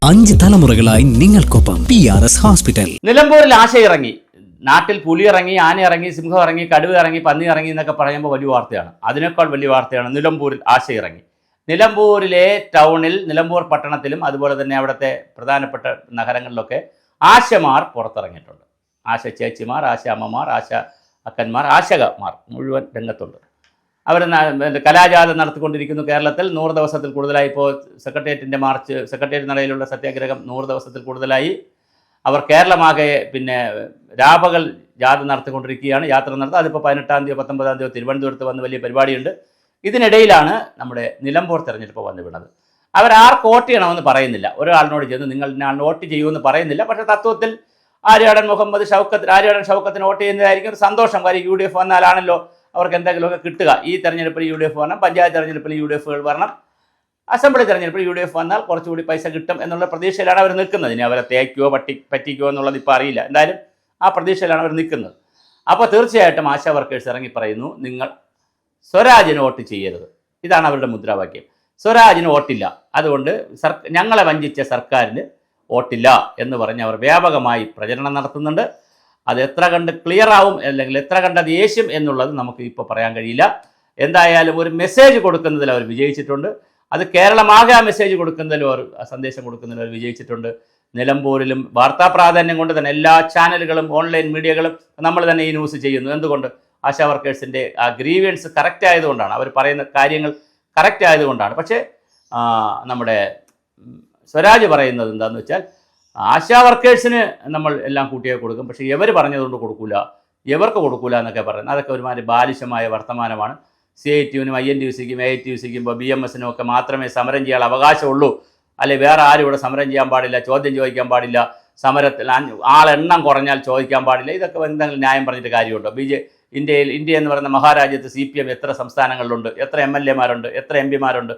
5 തലമുറകളായി നിങ്ങൾക്കൊപ്പം PRS hospital. നിലമ്പൂരിൽ ആശ ഇറങ്ങി. നാട്ടിൽ പുലി ഇറങ്ങി, ആന ഇറങ്ങി, സിംഹം ഇറങ്ങി, കടുവ ഇറങ്ങി, പന്നി ഇറങ്ങി എന്നൊക്കെ പറയുമ്പോൾ വലിയ വാർത്തയാണ്. അതിനേക്കാൾ വലിയ വാർത്തയാണ് നിലമ്പൂരിൽ ആശ ഇറങ്ങി. നിലമ്പൂരിലെ ടൗണിൽ, നിലമ്പൂർ പട്ടണത്തിലും അതുപോലെ തന്നെ അവിടുത്തെ പ്രധാനപ്പെട്ട നഗരങ്ങളിലൊക്കെ ആശമാർ പുറത്തിറങ്ങിയിട്ടുണ്ട്. ആശ ചേച്ചിമാർ, ആശ അമ്മമാർ, ആശ അക്കന്മാർ, ആശകമാർ മുഴുവൻ രംഗത്തുണ്ട്. അവർ കലാജാഥ നടത്തിക്കൊണ്ടിരിക്കുന്നു. കേരളത്തിൽ 100 ദിവസത്തിൽ കൂടുതലായി. ഇപ്പോൾ സെക്രട്ടേറിയറ്റിൻ്റെ മാർച്ച്, സെക്രട്ടേറിയറ്റ് നടയിലുള്ള സത്യാഗ്രഹം 100 ദിവസത്തിൽ കൂടുതലായി. അവർ കേരളമാകെ രാപകൽ ജാഥ നടത്തിക്കൊണ്ടിരിക്കുകയാണ്. യാത്ര നടത്തുക. അതിപ്പോൾ 18-ാം തീയതിയോ 19-ാം തീയതിയോ തിരുവനന്തപുരത്ത് വന്ന് വലിയ പരിപാടിയുണ്ട്. ഇതിനിടയിലാണ് നമ്മുടെ നിലമ്പൂർ തെരഞ്ഞെടുപ്പ് വന്നു വീണത്. അവർ ആർക്ക് വോട്ട് ചെയ്യണമെന്ന് പറയുന്നില്ല. ഒരാളിനോട് ചെന്ന് നിങ്ങൾ ഇന്നാളിന് വോട്ട് ചെയ്യുമെന്ന് പറയുന്നില്ല. പക്ഷേ തത്വത്തിൽ ആര്യാടൻ ഷൗക്കത്തിന് വോട്ട് ചെയ്യുന്നതായിരിക്കും ഒരു സന്തോഷം. കാര്യം UDF വന്നാലാണല്ലോ അവർക്ക് എന്തെങ്കിലുമൊക്കെ കിട്ടുക. ഈ തെരഞ്ഞെടുപ്പിൽ UDF വരണം, പഞ്ചായത്ത് തെരഞ്ഞെടുപ്പിൽ UDFകൾ വരണം, അസംബ്ലി തെരഞ്ഞെടുപ്പിൽ UDF വന്നാൽ കുറച്ചുകൂടി പൈസ കിട്ടും എന്നുള്ള പ്രതീക്ഷയിലാണ് അവർ നിൽക്കുന്നത്. ഇനി അവരെ തേക്കുകയോ പറ്റിക്കുകയോ എന്നുള്ളത് ഇപ്പോൾ അറിയില്ല. എന്തായാലും ആ പ്രതീക്ഷയിലാണ് അവർ നിൽക്കുന്നത്. അപ്പോൾ തീർച്ചയായിട്ടും ആശാ വർക്കേഴ്സ് ഇറങ്ങി പറയുന്നു, നിങ്ങൾ സ്വരാജിന് വോട്ട് ചെയ്യരുത്. ഇതാണ് അവരുടെ മുദ്രാവാക്യം. സ്വരാജിന് വോട്ടില്ല, അതുകൊണ്ട് ഞങ്ങളെ വഞ്ചിച്ച സർക്കാരിന് വോട്ടില്ല എന്ന് പറഞ്ഞ് അവർ വ്യാപകമായി പ്രചരണം നടത്തുന്നുണ്ട്. അത് എത്ര കണ്ട് ക്ലിയർ ആവും അല്ലെങ്കിൽ എത്ര കണ്ട് അത് യേശും എന്നുള്ളത് നമുക്ക് ഇപ്പോൾ പറയാൻ കഴിയില്ല. എന്തായാലും ഒരു മെസ്സേജ് കൊടുക്കുന്നതിൽ അവർ വിജയിച്ചിട്ടുണ്ട്. അത് കേരളമാകെ ആ മെസ്സേജ് കൊടുക്കുന്നതിലും അവർ സന്ദേശം കൊടുക്കുന്നതിലും അവർ വിജയിച്ചിട്ടുണ്ട്. നിലമ്പൂരിലും വാർത്താ പ്രാധാന്യം കൊണ്ട് തന്നെ എല്ലാ ചാനലുകളും ഓൺലൈൻ മീഡിയകളും നമ്മൾ തന്നെ ഈ ന്യൂസ് ചെയ്യുന്നു. എന്തുകൊണ്ട്? ആശാ വർക്കേഴ്സിൻ്റെ ആ ഗ്രീവിയൻസ് കറക്റ്റ് ആയതുകൊണ്ടാണ്, അവർ പറയുന്ന കാര്യങ്ങൾ കറക്റ്റ് ആയതുകൊണ്ടാണ്. പക്ഷേ നമ്മുടെ സ്വരാജ് പറയുന്നത് എന്താണെന്ന് വെച്ചാൽ, ആശാ വർക്കേഴ്സിന് നമ്മൾ എല്ലാം കൂട്ടിയേ കൊടുക്കും, പക്ഷേ ഇവർ പറഞ്ഞതുകൊണ്ട് കൊടുക്കൂല, ഇവർക്ക് കൊടുക്കൂല എന്നൊക്കെ പറയുന്നത് അതൊക്കെ ഒരുമാതിരി ബാലിശമായ വർത്തമാനമാണ്. CITUവിനും INTUCക്കും AITUCക്കും ഇപ്പോൾ BMSനും ഒക്കെ മാത്രമേ സമരം ചെയ്യാൻ അവകാശമുള്ളൂ, അല്ലെ വേറെ ആരും ഇവിടെ സമരം ചെയ്യാൻ പാടില്ല, ചോദ്യം ചോദിക്കാൻ പാടില്ല, സമരത്തിൽ ആളെണ്ണം കുറഞ്ഞാൽ ചോദിക്കാൻ പാടില്ല. ഇതൊക്കെ എന്തെങ്കിലും ന്യായം പറഞ്ഞിട്ട് കാര്യമുണ്ടോ? ഇന്ത്യ എന്ന് പറയുന്ന മഹാരാജ്യത്ത് CPM എത്ര സംസ്ഥാനങ്ങളിലുണ്ട്, എത്ര MLAമാരുണ്ട്, എത്ര MP മാരുണ്ട്?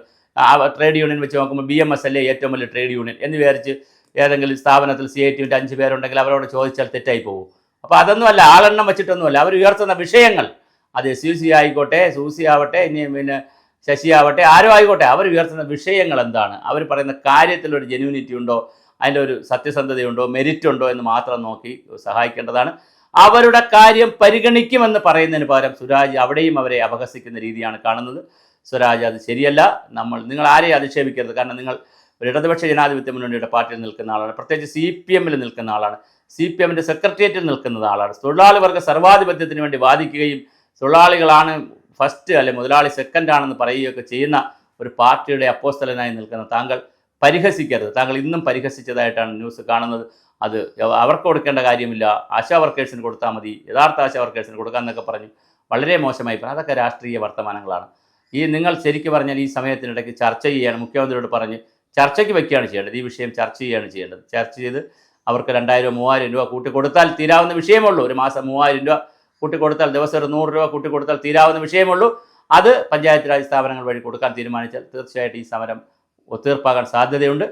ട്രേഡ് യൂണിയൻ വെച്ച് നോക്കുമ്പോൾ BMS അല്ലേ ഏറ്റവും വലിയ ട്രേഡ് യൂണിയൻ എന്ന് വിചാരിച്ച് ഏതെങ്കിലും സ്ഥാപനത്തിൽ CITUവിൻ്റെ 5 പേരുണ്ടെങ്കിൽ അവരോട് ചോദിച്ചാൽ തെറ്റായി പോകും. അപ്പോൾ അതൊന്നുമല്ല, ആളെണ്ണം വെച്ചിട്ടൊന്നുമല്ല. അവർ ഉയർത്തുന്ന വിഷയങ്ങൾ, അത് SUC ആയിക്കോട്ടെ, സൂസി ആവട്ടെ, ഇനി ശശി ആവട്ടെ, ആരോ ആയിക്കോട്ടെ, അവർ ഉയർത്തുന്ന വിഷയങ്ങൾ എന്താണ്, അവർ പറയുന്ന കാര്യത്തിലൊരു ജെന്യൂനിറ്റി ഉണ്ടോ, അതിൻ്റെ ഒരു സത്യസന്ധതയുണ്ടോ, മെരിറ്റ് ഉണ്ടോ എന്ന് മാത്രം നോക്കി സഹായിക്കേണ്ടതാണ്. അവരുടെ കാര്യം പരിഗണിക്കുമെന്ന് പറയുന്നതിന് പകരം സ്വരാജ് അവിടെയും അവരെ അപഹസിക്കുന്ന രീതിയാണ് കാണുന്നത്. സ്വരാജ് അത് ശരിയല്ല. നിങ്ങൾ ആരെയും അധിക്ഷേപിക്കരുത്. കാരണം നിങ്ങൾ ഒരു ഇടതുപക്ഷ ജനാധിപത്യ മുന്നണിയുടെ പാർട്ടിയിൽ നിൽക്കുന്ന ആളാണ്, പ്രത്യേകിച്ച് CPMൽ നിൽക്കുന്ന ആളാണ്, CPMൻ്റെ സെക്രട്ടേറിയറ്റിൽ നിൽക്കുന്ന ആളാണ്. തൊഴിലാളി വർഗ്ഗ സർവാധിപത്യത്തിന് വേണ്ടി വാദിക്കുകയും തൊഴിലാളികളാണ് ഫസ്റ്റ് അല്ലെ മുതലാളി സെക്കൻഡ് ആണെന്ന് പറയുകയൊക്കെ ചെയ്യുന്ന ഒരു പാർട്ടിയുടെ അപ്പോസ്തലനായി നിൽക്കുന്ന താങ്കൾ പരിഹസിക്കരുത്. താങ്കൾ ഇന്നും പരിഹസിച്ചതായിട്ടാണ് ന്യൂസ് കാണുന്നത്. അത് അവർക്ക് കൊടുക്കേണ്ട കാര്യമില്ല, ആശാ വർക്കേഴ്സിന് കൊടുത്താൽ മതി, യഥാർത്ഥ ആശാ വർക്കേഴ്സിന് കൊടുക്കാമെന്നൊക്കെ പറഞ്ഞു വളരെ മോശമായി പറഞ്ഞു. അതൊക്കെ രാഷ്ട്രീയ വർത്തമാനങ്ങളാണ്. നിങ്ങൾ ശരിക്കും പറഞ്ഞാൽ ഈ സമയത്തിനിടയ്ക്ക് ചർച്ച ചെയ്യാണ്, മുഖ്യമന്ത്രിയോട് പറഞ്ഞ് ചർച്ചയ്ക്ക് വയ്ക്കുകയാണ് ചെയ്യേണ്ടത്. ഈ വിഷയം ചർച്ച ചെയ്യുകയാണ് ചെയ്യേണ്ടത്. ചർച്ച ചെയ്ത് അവർക്ക് 2000-3000 രൂപ കൂട്ടിക്കൊടുത്താൽ തീരാവുന്ന വിഷയമുള്ളൂ. ഒരു മാസം 3000 രൂപ കൂട്ടിക്കൊടുത്താൽ, ദിവസം ഒരു 100 രൂപ കൂട്ടിക്കൊടുത്താൽ തീരാവുന്ന വിഷയമുള്ളൂ. അത് പഞ്ചായത്ത് രാജ് സ്ഥാപനങ്ങൾ വഴി കൊടുക്കാൻ തീരുമാനിച്ചാൽ തീർച്ചയായിട്ടും ഈ സമരം ഒത്തീർപ്പാകാൻ സാധ്യതയുണ്ട്.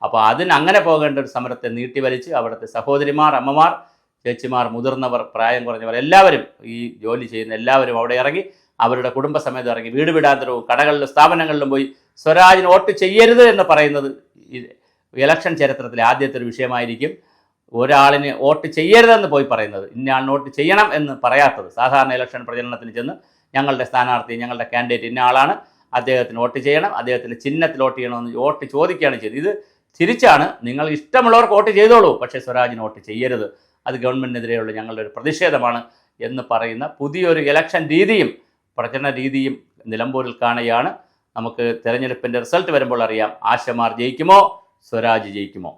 അപ്പോൾ അങ്ങനെ പോകേണ്ട ഒരു സമരത്തെ നീട്ടിവലിച്ച് അവിടുത്തെ സഹോദരിമാർ, അമ്മമാർ, ചേച്ചിമാർ, മുതിർന്നവർ, പ്രായം കുറഞ്ഞവർ എല്ലാവരും, ഈ ജോലി ചെയ്യുന്ന എല്ലാവരും അവിടെ ഇറങ്ങി, അവരുടെ കുടുംബസമേതം ഇറങ്ങി വീട് വിടാന്തരവും കടകളിലും സ്ഥാപനങ്ങളിലും പോയി സ്വരാജിന് വോട്ട് ചെയ്യരുത് എന്ന് പറയുന്നത് ഇലക്ഷൻ ചരിത്രത്തിലെ ആദ്യത്തെ ഒരു വിഷയമായിരിക്കും. ഒരാളിന് വോട്ട് ചെയ്യരുതെന്ന് പോയി പറയുന്നത്, ഇന്നയാളിന് വോട്ട് ചെയ്യണം എന്ന് പറയാത്തത്. സാധാരണ ഇലക്ഷൻ പ്രചരണത്തിന് ചെന്ന് ഞങ്ങളുടെ സ്ഥാനാർത്ഥി, ഞങ്ങളുടെ കാൻഡിഡേറ്റ് ഇന്ന ആളാണ്, അദ്ദേഹത്തിന് വോട്ട് ചെയ്യണം, അദ്ദേഹത്തിൻ്റെ ചിഹ്നത്തിൽ വോട്ട് ചെയ്യണമെന്ന് വോട്ട് ചോദിക്കുകയാണ് ചെയ്തത്. ഇത് തിരിച്ചാണ്, നിങ്ങൾ ഇഷ്ടമുള്ളവർക്ക് വോട്ട് ചെയ്തോളൂ, പക്ഷേ സ്വരാജിന് വോട്ട് ചെയ്യരുത്, അത് ഗവൺമെൻറ്റിനെതിരെയുള്ള ഞങ്ങളുടെ ഒരു പ്രതിഷേധമാണ് എന്ന് പറയുന്ന പുതിയൊരു ഇലക്ഷൻ രീതിയും പ്രചരണ രീതിയും നിലമ്പൂരിൽ കാണുകയാണ്. നമുക്ക് തെരഞ്ഞെടുപ്പിൻ്റെ റിസൾട്ട് വരുമ്പോൾ അറിയാം, ആശമാർ ജയിക്കുമോ, സ്വരാജ് ജയിക്കുമോ.